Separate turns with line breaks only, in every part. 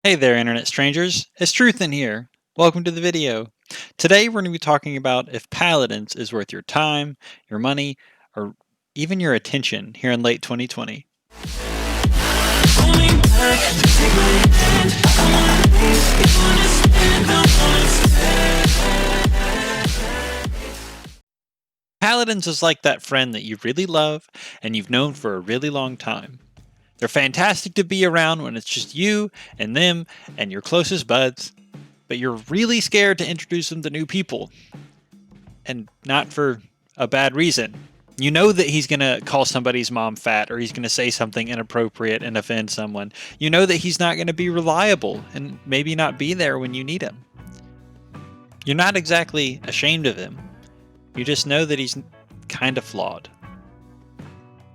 Hey there, internet strangers. It's Truthin here. Welcome to the video. Today we're going to be talking about if Paladins is worth your time, your money, or even your attention here in late 2020. Paladins is like that friend that you really love and you've known for a really long time. They're fantastic to be around when it's just you and them and your closest buds, but you're really scared to introduce them to new people. And not for a bad reason. You know that he's going to call somebody's mom fat or he's going to say something inappropriate and offend someone. You know that he's not going to be reliable and maybe not be there when you need him. You're not exactly ashamed of him. You just know that he's kind of flawed.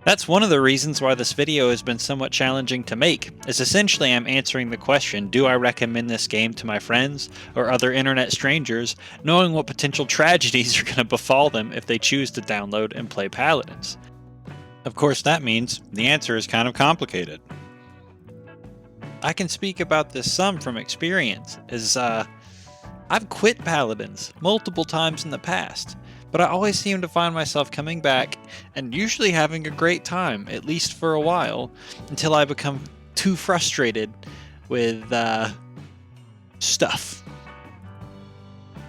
That's one of the reasons why this video has been somewhat challenging to make, is essentially I'm answering the question, do I recommend this game to my friends or other internet strangers, knowing what potential tragedies are going to befall them if they choose to download and play Paladins? Of course, that means the answer is kind of complicated. I can speak about this some from experience, as I've quit Paladins multiple times in the past. But I always seem to find myself coming back and usually having a great time, at least for a while, until I become too frustrated with stuff.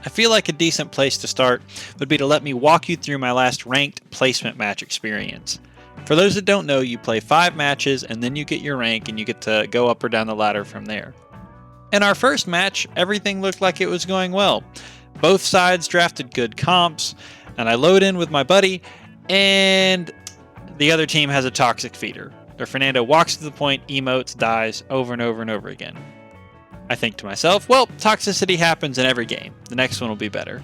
I feel like a decent place to start would be to let me walk you through my last ranked placement match experience. For those that don't know, you play 5 matches and then you get your rank and you get to go up or down the ladder from there. In our first match, everything looked like it was going well. Both sides drafted good comps, and I load in with my buddy, and the other team has a toxic feeder. Their Fernando walks to the point, emotes, dies over and over and over again. I think to myself, well, toxicity happens in every game. The next one will be better.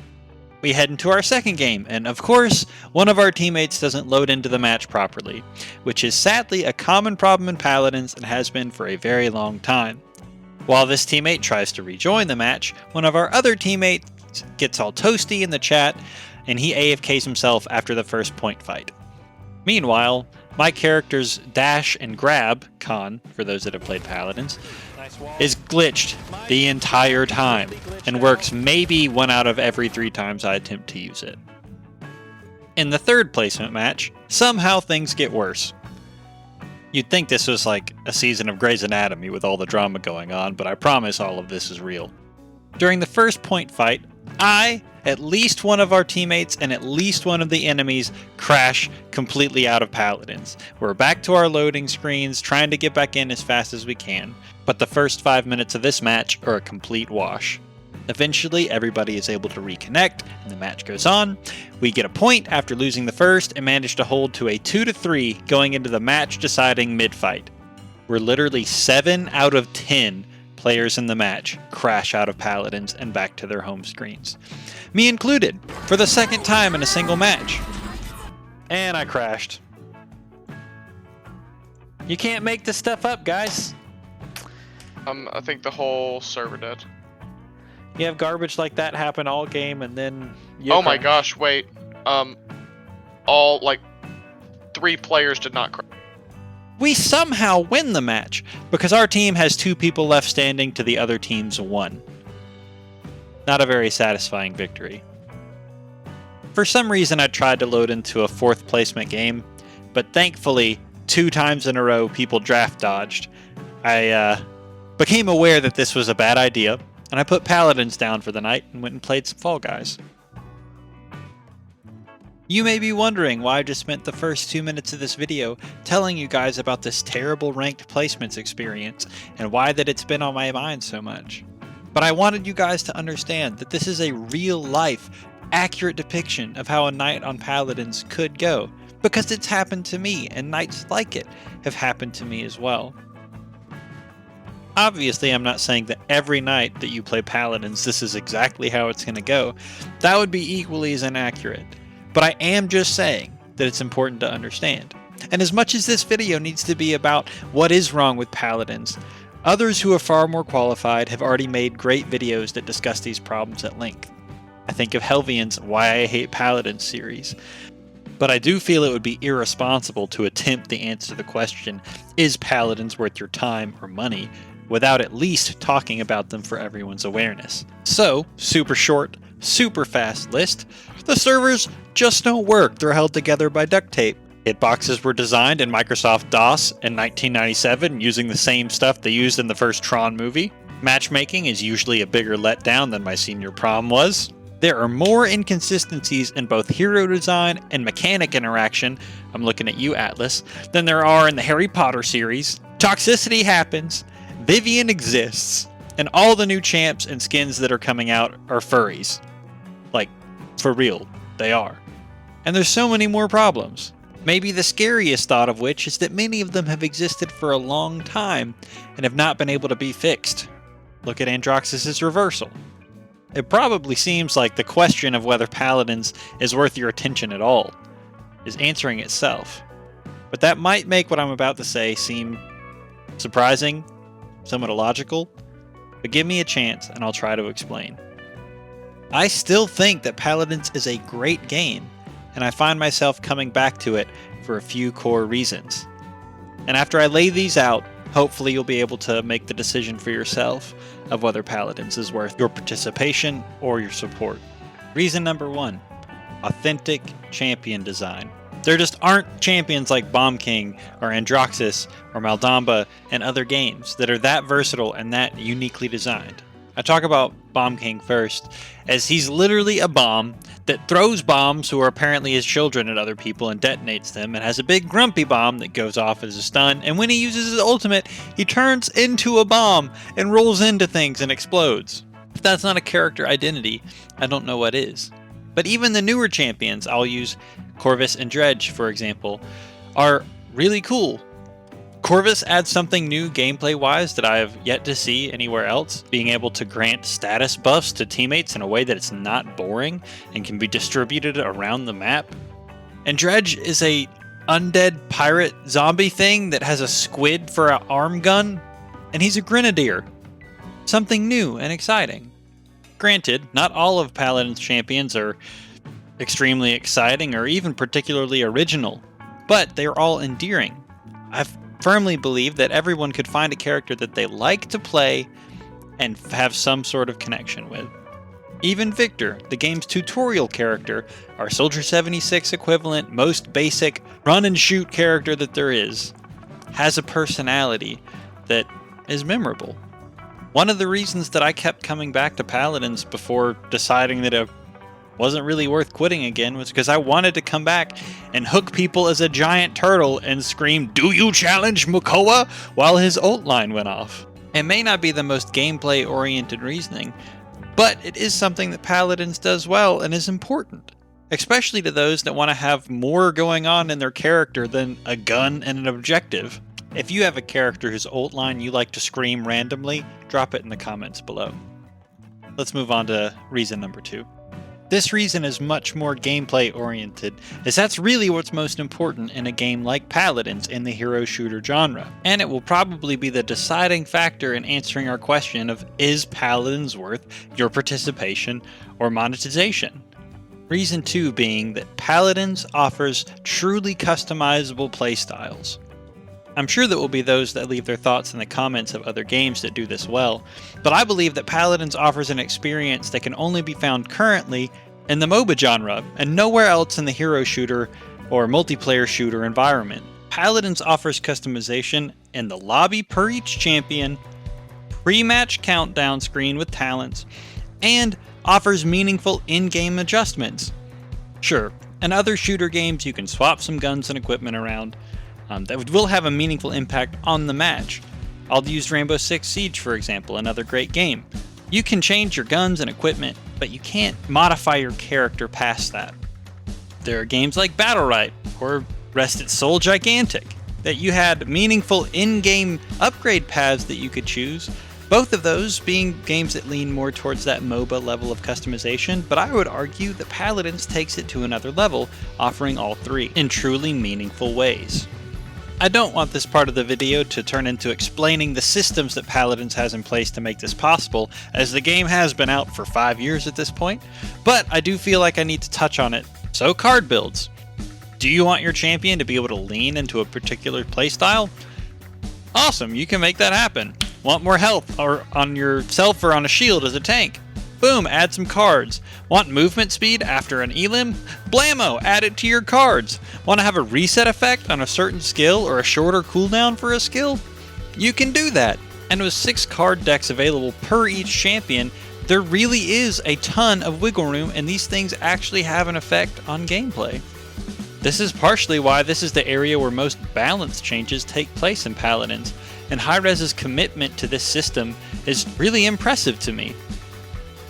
We head into our second game, and of course, one of our teammates doesn't load into the match properly, which is sadly a common problem in Paladins and has been for a very long time. While this teammate tries to rejoin the match, one of our other teammates gets all toasty in the chat, and he AFKs himself after the first point fight. Meanwhile, my character's dash and grab, con, for those that have played Paladins, is glitched the entire time, and works maybe 1 out of every 3 times I attempt to use it. In the third placement match, somehow things get worse. You'd think this was like a season of Grey's Anatomy with all the drama going on, but I promise all of this is real. During the first point fight, at least one of our teammates, and at least one of the enemies crash completely out of Paladins. We're back to our loading screens, trying to get back in as fast as we can, but the first 5 minutes of this match are a complete wash. Eventually, everybody is able to reconnect, and the match goes on. We get a point after losing the first, and manage to hold to a 2-3 going into the match-deciding mid-fight. We're literally 7 out of 10 players in the match crash out of Paladins and back to their home screens. Me included, for the second time in a single match. And I crashed. You can't make this stuff up, guys.
I think the whole server did.
You have garbage like that happen all game, and then
Oh my gosh, wait. All, 3 players did not crash.
We somehow win the match, because our team has 2 people left standing to the other team's 1. Not a very satisfying victory. For some reason I tried to load into a 4th placement game, but thankfully 2 times in a row people draft dodged. I became aware that this was a bad idea, and I put Paladins down for the night and went and played some Fall Guys. You may be wondering why I just spent the first 2 minutes of this video telling you guys about this terrible ranked placements experience and why that it's been on my mind so much. But I wanted you guys to understand that this is a real life, accurate depiction of how a night on Paladins could go, because it's happened to me and nights like it have happened to me as well. Obviously, I'm not saying that every night that you play Paladins this is exactly how it's going to go. That would be equally as inaccurate. But I am just saying that it's important to understand. And as much as this video needs to be about what is wrong with Paladins, others who are far more qualified have already made great videos that discuss these problems at length. I think of Helvian's Why I Hate Paladins series. But I do feel it would be irresponsible to attempt to answer the question, is Paladins worth your time or money, without at least talking about them for everyone's awareness. So, super short, super fast list. The servers just don't work. They're held together by duct tape. Hitboxes were designed in Microsoft DOS in 1997 using the same stuff they used in the first Tron movie. Matchmaking is usually a bigger letdown than my senior prom was. There are more inconsistencies in both hero design and mechanic interaction, I'm looking at you, Atlas, than there are in the Harry Potter series. Toxicity happens, Vivian exists, and all the new champs and skins that are coming out are furries. Like, for real, they are. And there's so many more problems. Maybe the scariest thought of which is that many of them have existed for a long time and have not been able to be fixed. Look at Androxus's reversal. It probably seems like the question of whether Paladins is worth your attention at all is answering itself. But that might make what I'm about to say seem surprising, somewhat illogical, but give me a chance and I'll try to explain. I still think that Paladins is a great game, and I find myself coming back to it for a few core reasons. And after I lay these out, hopefully you'll be able to make the decision for yourself of whether Paladins is worth your participation or your support. Reason number 1, authentic champion design. There just aren't champions like Bomb King or Androxus or Maldamba and other games that are that versatile and that uniquely designed. I talk about Bomb King first, as he's literally a bomb that throws bombs who are apparently his children at other people and detonates them, and has a big grumpy bomb that goes off as a stun, and when he uses his ultimate, he turns into a bomb and rolls into things and explodes. If that's not a character identity, I don't know what is. But even the newer champions, I'll use Corvus and Dredge for example, are really cool. Corvus adds something new gameplay-wise that I have yet to see anywhere else, being able to grant status buffs to teammates in a way that it's not boring and can be distributed around the map. And Dredge is a undead pirate zombie thing that has a squid for an arm gun, and he's a grenadier. Something new and exciting. Granted, not all of Paladin's champions are extremely exciting or even particularly original, but they're all endearing. I've firmly believe that everyone could find a character that they like to play and have some sort of connection with. Even Victor, the game's tutorial character, our Soldier 76 equivalent, most basic run and shoot character that there is, has a personality that is memorable. One of the reasons that I kept coming back to Paladins before deciding that it wasn't really worth quitting again was because I wanted to come back and hook people as a giant turtle and scream, "Do you challenge Makoa?" while his ult line went off. It may not be the most gameplay oriented reasoning, but it is something that Paladins does well and is important, especially to those that want to have more going on in their character than a gun and an objective. If you have a character whose ult line you like to scream randomly, drop it in the comments below. Let's move on to reason number 2. This reason is much more gameplay oriented, as that's really what's most important in a game like Paladins in the hero shooter genre, and it will probably be the deciding factor in answering our question of, is Paladins worth your participation or monetization? Reason 2 being that Paladins offers truly customizable playstyles. I'm sure that will be those that leave their thoughts in the comments of other games that do this well, but I believe that Paladins offers an experience that can only be found currently in the MOBA genre and nowhere else in the hero shooter or multiplayer shooter environment. Paladins offers customization in the lobby per each champion, pre-match countdown screen with talents, and offers meaningful in-game adjustments. Sure, in other shooter games you can swap some guns and equipment around, that will have a meaningful impact on the match. I'll use Rainbow Six Siege for example, another great game. You can change your guns and equipment, but you can't modify your character past that. There are games like Battlerite or Rested Soul Gigantic that you had meaningful in-game upgrade paths that you could choose, both of those being games that lean more towards that MOBA level of customization, but I would argue that Paladins takes it to another level, offering all three in truly meaningful ways. I don't want this part of the video to turn into explaining the systems that Paladins has in place to make this possible, as the game has been out for 5 years at this point, but I do feel like I need to touch on it. So card builds. Do you want your champion to be able to lean into a particular playstyle? Awesome, you can make that happen. Want more health or on yourself or on a shield as a tank? Boom, add some cards. Want movement speed after an elim? Blammo, add it to your cards. Want to have a reset effect on a certain skill or a shorter cooldown for a skill? You can do that. And with 6 card decks available per each champion, there really is a ton of wiggle room, and these things actually have an effect on gameplay. This is partially why this is the area where most balance changes take place in Paladins, and Hi-Rez's commitment to this system is really impressive to me.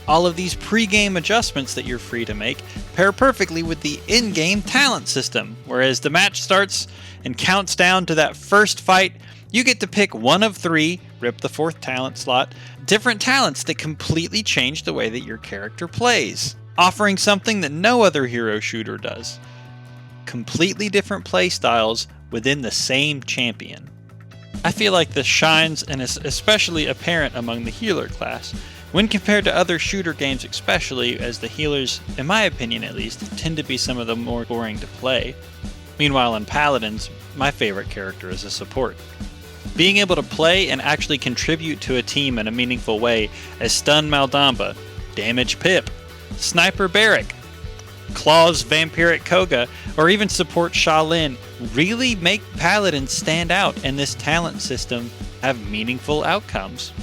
All of these pre-game adjustments that you're free to make pair perfectly with the in-game talent system, where as the match starts and counts down to that first fight, you get to pick one of 3, rip the 4th talent slot, different talents that completely change the way that your character plays, offering something that no other hero shooter does. Completely different play styles within the same champion. I feel like this shines and is especially apparent among the healer class, when compared to other shooter games, especially as the healers, in my opinion at least, tend to be some of the more boring to play. Meanwhile in Paladins, my favorite character is a support. Being able to play and actually contribute to a team in a meaningful way as Stun Maldamba, Damage Pip, Sniper Barrack, Claws Vampiric Koga, or even support Shaolin really make Paladins stand out and this talent system have meaningful outcomes.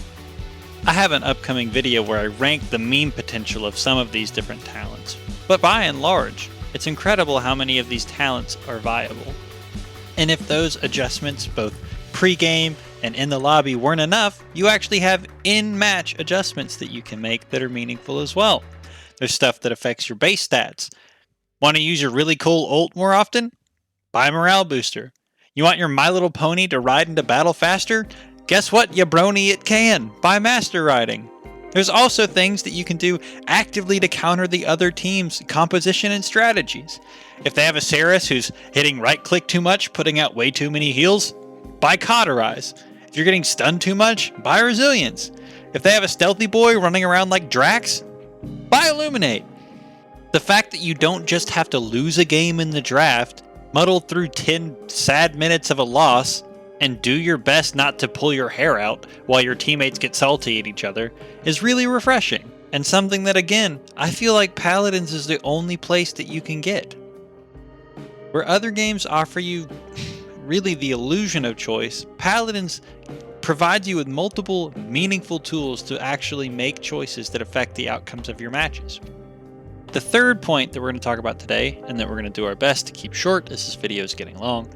I have an upcoming video where I rank the meme potential of some of these different talents, but by and large, it's incredible how many of these talents are viable. And if those adjustments, both pre-game and in the lobby, weren't enough, you actually have in-match adjustments that you can make that are meaningful as well. There's stuff that affects your base stats. Want to use your really cool ult more often? Buy a morale booster. You want your My Little Pony to ride into battle faster? Guess what, ya brony, it can! Buy Master Riding. There's also things that you can do actively to counter the other team's composition and strategies. If they have a Saris who's hitting right click too much, putting out way too many heals, buy Cauterize. If you're getting stunned too much, buy Resilience. If they have a stealthy boy running around like Drax, buy Illuminate. The fact that you don't just have to lose a game in the draft, muddle through 10 sad minutes of a loss, and do your best not to pull your hair out while your teammates get salty at each other is really refreshing, and something that, again, I feel like Paladins is the only place that you can get. Where other games offer you really the illusion of choice, Paladins provides you with multiple meaningful tools to actually make choices that affect the outcomes of your matches. The third point that we're going to talk about today, and that we're going to do our best to keep short as this video is getting long,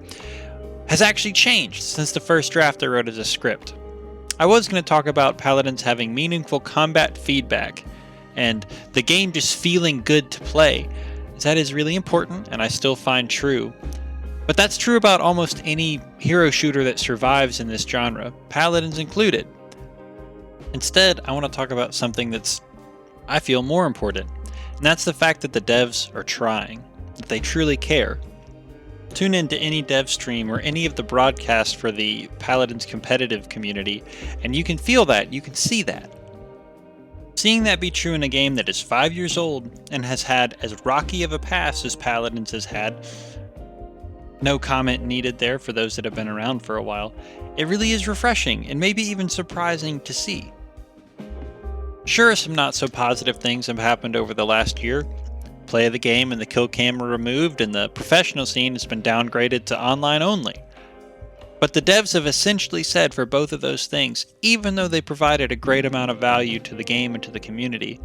has actually changed since the first draft I wrote as a script. I was going to talk about Paladins having meaningful combat feedback, and the game just feeling good to play. That is really important, and I still find true. But that's true about almost any hero shooter that survives in this genre, Paladins included. Instead, I want to talk about something that's, I feel, more important, and that's the fact that the devs are trying, that they truly care. Tune into any dev stream or any of the broadcasts for the Paladins competitive community, and you can feel that, you can see that. Seeing that be true in a game that is 5 years old and has had as rocky of a past as Paladins has had, no comment needed there for those that have been around for a while, it really is refreshing and maybe even surprising to see. Sure, some not so positive things have happened over the last year. Play of the game and the kill cam were removed, and the professional scene has been downgraded to online only. But the devs have essentially said for both of those things, even though they provided a great amount of value to the game and to the community,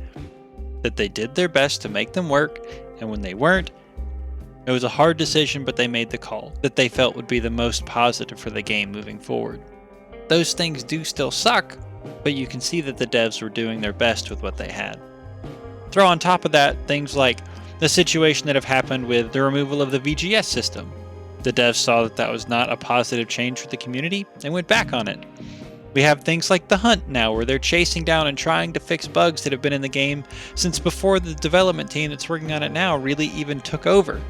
that they did their best to make them work, and when they weren't, it was a hard decision, but they made the call that they felt would be the most positive for the game moving forward. Those things do still suck, but you can see that the devs were doing their best with what they had. Throw on top of that things like the situation that have happened with the removal of the VGS system. The devs saw that that was not a positive change for the community and went back on it. We have things like the Hunt now, where they're chasing down and trying to fix bugs that have been in the game since before the development team that's working on it now really even took over.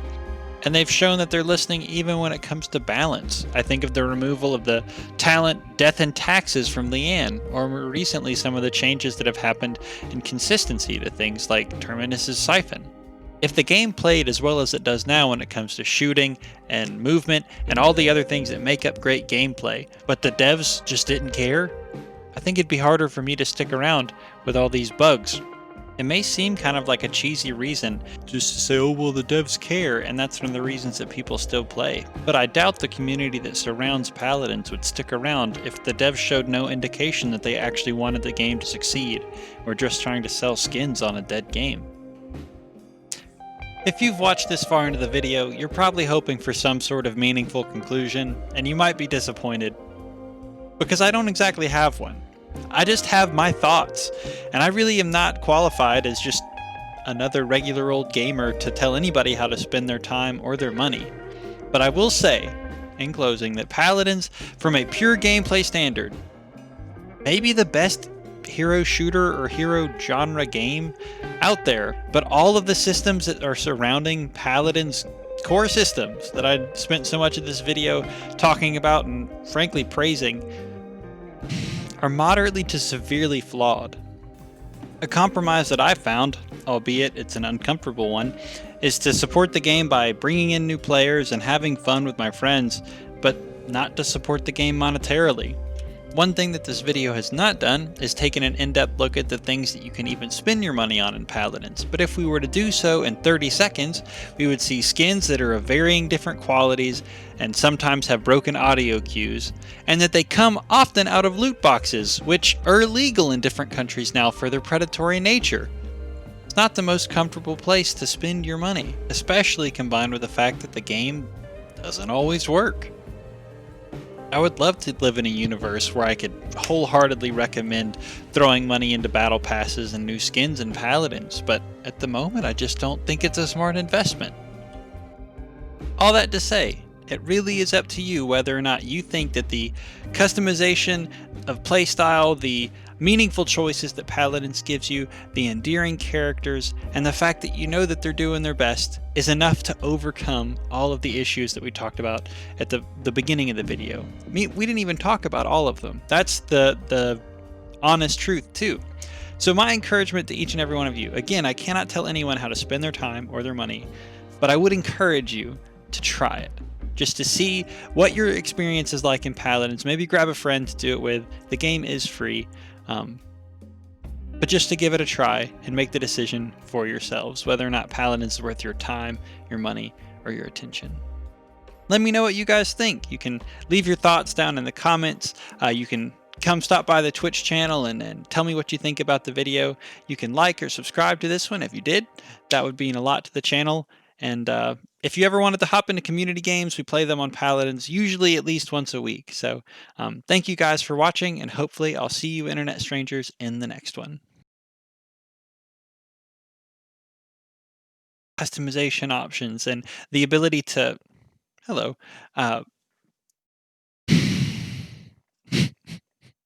And they've shown that they're listening even when it comes to balance. I think of the removal of the talent Death and Taxes from Leanne, or more recently some of the changes that have happened in consistency to things like Terminus's Siphon. If the game played as well as it does now when it comes to shooting and movement and all the other things that make up great gameplay, but the devs just didn't care, I think it'd be harder for me to stick around with all these bugs. It may seem kind of like a cheesy reason just to say, oh, well, the devs care, and that's one of the reasons that people still play. But I doubt the community that surrounds Paladins would stick around if the devs showed no indication that they actually wanted the game to succeed, or just trying to sell skins on a dead game. If you've watched this far into the video, you're probably hoping for some sort of meaningful conclusion, and you might be disappointed. Because I don't exactly have one. I just have my thoughts, and I really am not qualified as just another regular old gamer to tell anybody how to spend their time or their money. But I will say, in closing, that Paladins, from a pure gameplay standard, may be the best hero shooter or hero genre game out there, but all of the systems that are surrounding Paladins' core systems that I spent so much of this video talking about and frankly praising are moderately to severely flawed. A compromise that I found, albeit it's an uncomfortable one, is to support the game by bringing in new players and having fun with my friends, but not to support the game monetarily. One thing that this video has not done is taken an in-depth look at the things that you can even spend your money on in Paladins, but if we were to do so in 30 seconds, we would see skins that are of varying different qualities and sometimes have broken audio cues, and that they come often out of loot boxes, which are illegal in different countries now for their predatory nature. It's not the most comfortable place to spend your money, especially combined with the fact that the game doesn't always work. I would love to live in a universe where I could wholeheartedly recommend throwing money into battle passes and new skins and Paladins, but at the moment I just don't think it's a smart investment. All that to say, it really is up to you whether or not you think that the customization of playstyle, the meaningful choices that Paladins gives you, the endearing characters, and the fact that you know that they're doing their best is enough to overcome all of the issues that we talked about at the beginning of the video. We didn't even talk about all of them. That's the honest truth too. So my encouragement to each and every one of you, again, I cannot tell anyone how to spend their time or their money, but I would encourage you to try it. Just to see what your experience is like in Paladins. Maybe grab a friend to do it with. The game is free. But just to give it a try and make the decision for yourselves whether or not Paladins is worth your time, your money, or your attention. Let me know what you guys think. You can leave your thoughts down in the comments. You can come stop by the Twitch channel and tell me what you think about the video. You can like or subscribe to this one if you did. That would mean a lot to the channel. And if you ever wanted to hop into community games, we play them on Paladins, usually at least once a week. So thank you guys for watching, and hopefully I'll see you internet strangers in the next one. Customization options and the ability to, hello,